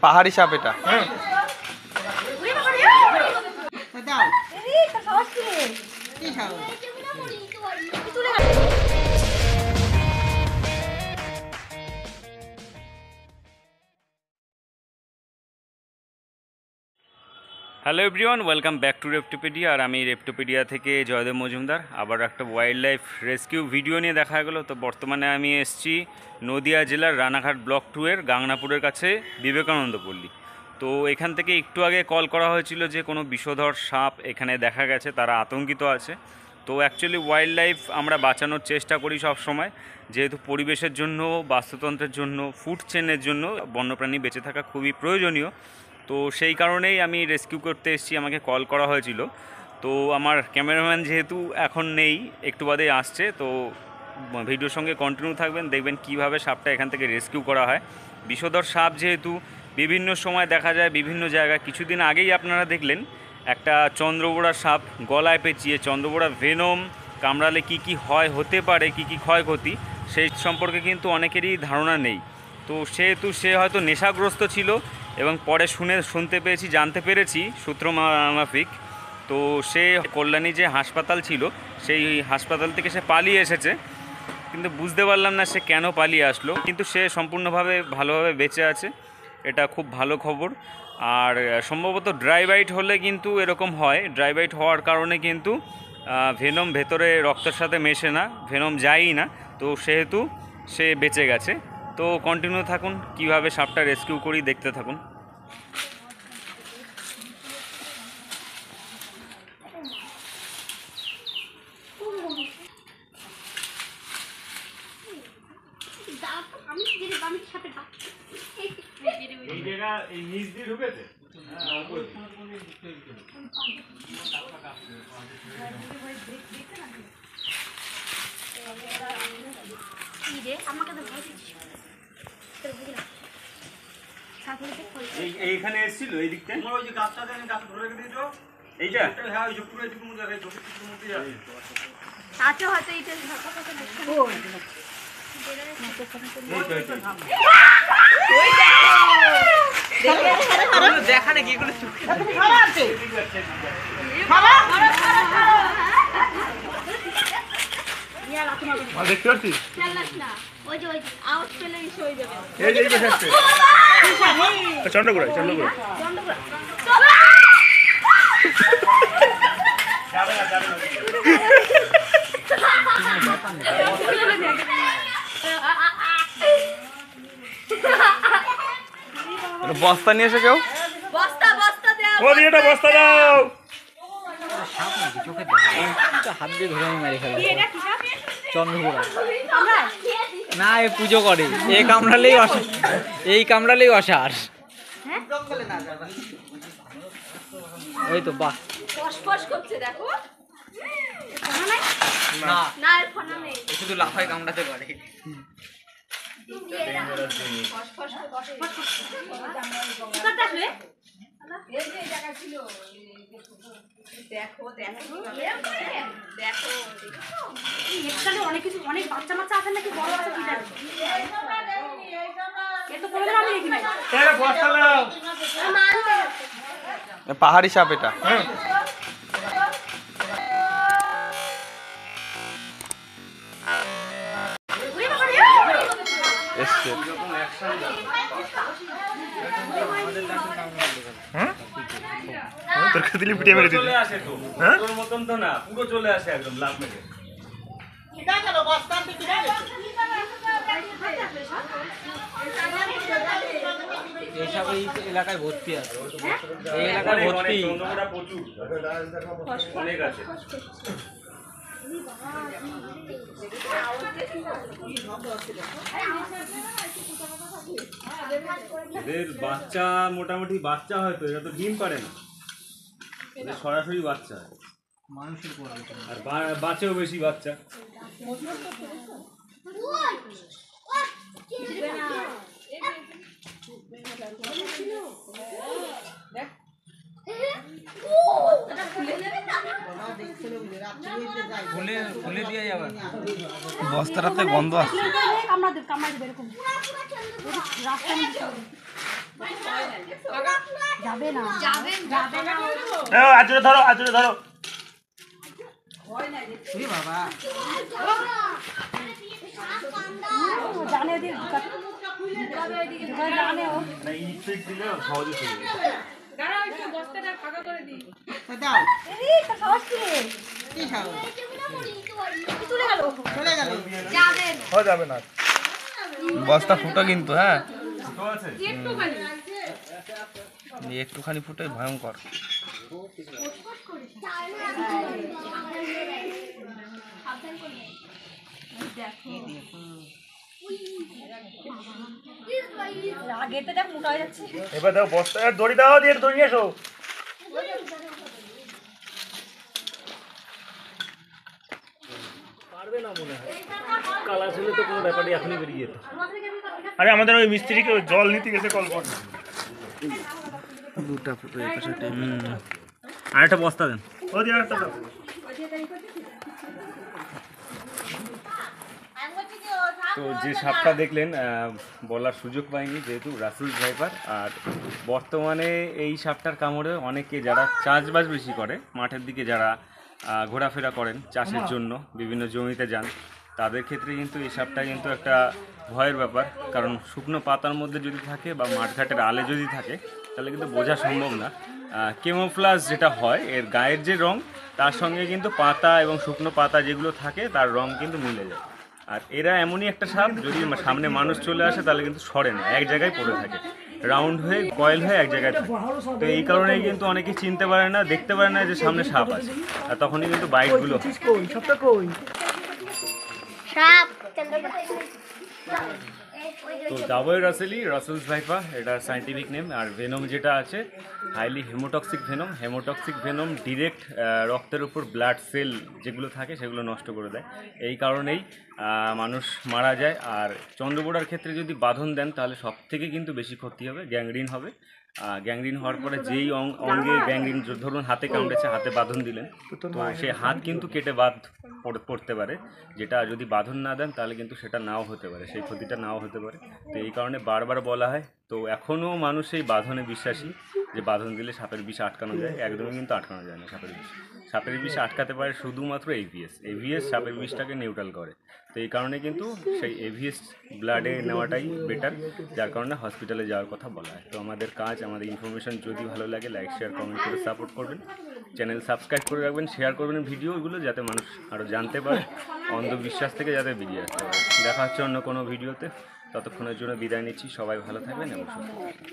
পাহাড়ি সাপ এটা। Hello everyone, welcome back to Reptopedia. আর আমি রেপ্টোপিডিয়া থেকে জয়দেব মজুমদার। আবার একটা ওয়াইল্ড লাইফ রেস্কিউ ভিডিও নিয়ে দেখা গেলো। তো বর্তমানে আমি এসেছি নদিয়া জেলার রানাঘাট ব্লক 2 এর গাংনাপুরের কাছে বিবেকানন্দ পল্লী। তো এখান থেকে একটু আগে কল করা হয়েছিল যে কোনো বিষধর সাপ এখানে দেখা গেছে, তারা আতঙ্কিত আছে। তো অ্যাকচুয়ালি ওয়াইল্ড লাইফ আমরা বাঁচানোর চেষ্টা করি সব সময়, যেহেতু পরিবেশের জন্য, বাস্তুতন্ত্রের জন্য, ফুড চেনের জন্য বন্যপ্রাণী বেঁচে থাকা খুবই প্রয়োজনীয়। তো সেই কারণেই আমি রেস্কিউ করতে এসেছি, আমাকে কল করা হয়েছিল। তো আমার ক্যামেরাম্যান যেহেতু এখন নেই, একটু বাদে আসছে, তো ভিডিওর সঙ্গে কন্টিনিউ থাকবেন, দেখবেন কিভাবে সাপটা এখান থেকে রেস্কিউ করা হয়। বিষধর সাপ যেহেতু বিভিন্ন সময় দেখা যায় বিভিন্ন জায়গায়। কিছুদিন আগেই আপনারা দেখলেন একটা চন্দ্রবোড়া সাপ গলায় পেঁচিয়ে, চন্দ্রবোড়া ভেনম কামড়ালে কি কি হতে পারে, কি কি ক্ষয়ক্ষতি, সেই সম্পর্কে কিন্তু অনেকেরই ধারণা নেই। তো সেহেতু সে হয়তো নেশাগ্রস্ত ছিল এবং পরে শুনতে পেয়েছি, জানতে পেরেছি সূত্র মাফিক, তো সে কল্যাণী যে হাসপাতাল ছিল সেই হাসপাতাল থেকে সে পালিয়ে এসেছে। কিন্তু বুঝতে পারলাম না সে কেন পালিয়ে আসলো, কিন্তু সে সম্পূর্ণভাবে ভালোভাবে বেঁচে আছে, এটা খুব ভালো খবর। আর সম্ভবত ড্রাই বাইট হলে কিন্তু এরকম হয়, ড্রাই বাইট হওয়ার কারণে কিন্তু ভেনম ভেতরে রক্তের সাথে মেশে না, ভেনম যায়ই না, তো সেহেতু সে বেঁচে গেছে। তো কন্টিনিউ থাকুন, কিভাবে সাপটা রেস্কিউ করি দেখতে থাকুন। এইখানে এসেছিল এই দিকটা, ওই যে গাছটা দেন, গাছ ধরে রেখে দিয়েছো এইটা, হ্যাঁ ওই যে পুরো এদিকে মধ্যে এই জমির মধ্যে যাবে আচ্ছা, হয়তো এইটা দেখা নাকি এগুলো খারাপ আছে, খারাপ দেখতে পাচ্ছিস না, ওই যে আউট পেলে ইস্যু হয়ে যাবে। এই যে এইটা আছে চন্দ্রগুড়া বস্তা নিয়ে এসে কেউ বস্তা দাও, ও দিয়েটা বস্তা দাও। সাপ নাকি চোখে দেখা, হাত দিয়ে ধরে আমি মেরে ফেলা। চন্দ্রপুরা না, এ পুজো করে, এই কামড়ালেই অসার। এই তো বাহ, ফসফস করছে দেখো। না এর ফোনা নেই, শুধু লাফায় কামড়াতে পারে। অনেক কিছু, অনেক বাচ্চা আছে নাকি বড় আছে, পাহাড়ি সাপ এটা। তোর দিলি পিটিয়ে মেরে দিলি, চলে আসে তো, তোর মতন তো না, পুরো চলে আসে একদম লাভ মেরে। এইসব এই এলাকায় ভর্তি আছে, এই এলাকায় ভর্তি। প্রচুর অনেক আছে। এদের বাচ্চা মোটামুটি বাচ্চা হয়তো, এরা তো ডিম পারে না, এদের সরাসরি বাচ্চা হয় মানুষের পরে, আর বাঁচেও বেশি বাচ্চা। খুলে দিয়ে যাবে, বস্তাটাতে গন্ধ আসছে। কামড়া দেবে এরকম রাস্তা যাবে না আজরে ধরো বাবা জানে জানে ও দাও এই তো সাহস কি কি খাও চলে গেল যাবে না বস্তা ফুটো কিন্তু হ্যাঁ একটুখানি ফুটে ভয়ঙ্কর। আগে তো দেখ মোটা হয়ে যাচ্ছে। এবার দেখো বস্তা দড়ি দাও দিয়ে দড়ি এসো। পারবে না মনে হয়, কালা ছিল তো কোনো ব্যাপারই এখনই বেরিয়ে যেত। আরে আমাদের ওই মিস্ত্রিকে জল নিতে গেছে কল কর। দুটা ফুটো একটা সাথে আরেকটা বস্তা দেন। ও দিয়ে আরেকটা দাও। তো যে সাপটা দেখলেন বলার সুযোগ পাইনি যেহেতু রাসেলস ভাইপার। আর বর্তমানে এই সাপটার কামড়ে অনেকে যারা চাষবাস বেশি করে, মাঠের দিকে যারা ঘোরাফেরা করেন চাষের জন্য বিভিন্ন জমিতে যান, তাদের ক্ষেত্রে কিন্তু এই সাপটা কিন্তু একটা ভয়ের ব্যাপার। কারণ শুকনো পাতার মধ্যে যদি থাকে বা মাঠঘাটের আলে যদি থাকে তাহলে কিন্তু বোঝা সম্ভব না। কেমোফ্লাজ যেটা হয়, এর গায়ের যে রং তার সঙ্গে কিন্তু পাতা এবং শুকনো পাতা যেগুলো থাকে তার রং কিন্তু মিলে যায়। আর এরা এমনই একটা সাপ, যদি সামনে মানুষ চলে আসে তাহলে কিন্তু সরে না, এক জায়গায় পড়ে থাকে, রাউন্ড হয়ে কয়েল হয়ে এক জায়গায় থাকে। তো এই কারণেই কিন্তু অনেকে চিনতে পারে না, দেখতে পারে না যে সামনে সাপ আছে, আর তখনই কিন্তু বাইটগুলো। তো দাবয় রাসেলি, রাসেলস ভাইপার, এটা সায়েন্টিফিক নেম। আর ভেনম যেটা আছে highly haemotoxic venom. Haemotoxic venom direct রক্তের উপর ব্লাড সেল যেগুলো থাকে সেগুলো নষ্ট করে দেয়, এই কারণেই মানুষ মারা যায়। আর চন্দ্রবোড়ার ক্ষেত্রে যদি বাঁধন দেন তাহলে সব থেকে কিন্তু বেশি ক্ষতি হবে, গ্যাংগ্রিন হবে। গ্যাংগ্রিন হওয়ার পরে যেই অঙ্গে গ্যাংগ্রিন, ধরুন হাতে কামড়েছে, হাতে বাঁধন দিলেন, তো সে হাত কিন্তু কেটে বাদ পড়তে পারে। যেটা যদি বাঁধন না দেন তাহলে কিন্তু সেটা নাও হতে পারে, সেই ক্ষতিটা নাও হতে পারে। তো এই কারণে বারবার বলা হয়। তো এখনও মানুষ এই বাঁধনে বিশ্বাসী যে বাঁধন দিলে সাপের বিষ আটকানো যায়। একদমই কিন্তু আটকানো যায় না সাপের বিষ। সাপের বিষ আটকাতে পারে শুধুমাত্র এভিএস সাপের বিষটাকে নিউট্রাল করে। তো এই কারণে কিন্তু সেই এভিএস ব্লাডে নেওয়াটাই বেটার, যার কারণে হসপিটালে যাওয়ার কথা বলা হয়। তো আমাদের কাজ, আমাদের ইনফরমেশন যদি ভালো লাগে লাইক শেয়ার কমেন্ট করে সাপোর্ট করবেন, চ্যানেল সাবস্ক্রাইব করে রাখবেন, শেয়ার করবেন ভিডিওগুলো, যাতে মানুষ আরও জানতে পারে, অন্ধবিশ্বাস থেকে যাতে বেরিয়ে আসতে পারে। দেখা হচ্ছে অন্য কোনো ভিডিওতে, ততক্ষণের জন্য বিদায় নিচ্ছি। সবাই ভালো থাকবেন এবং সুস্থ থাকবেন।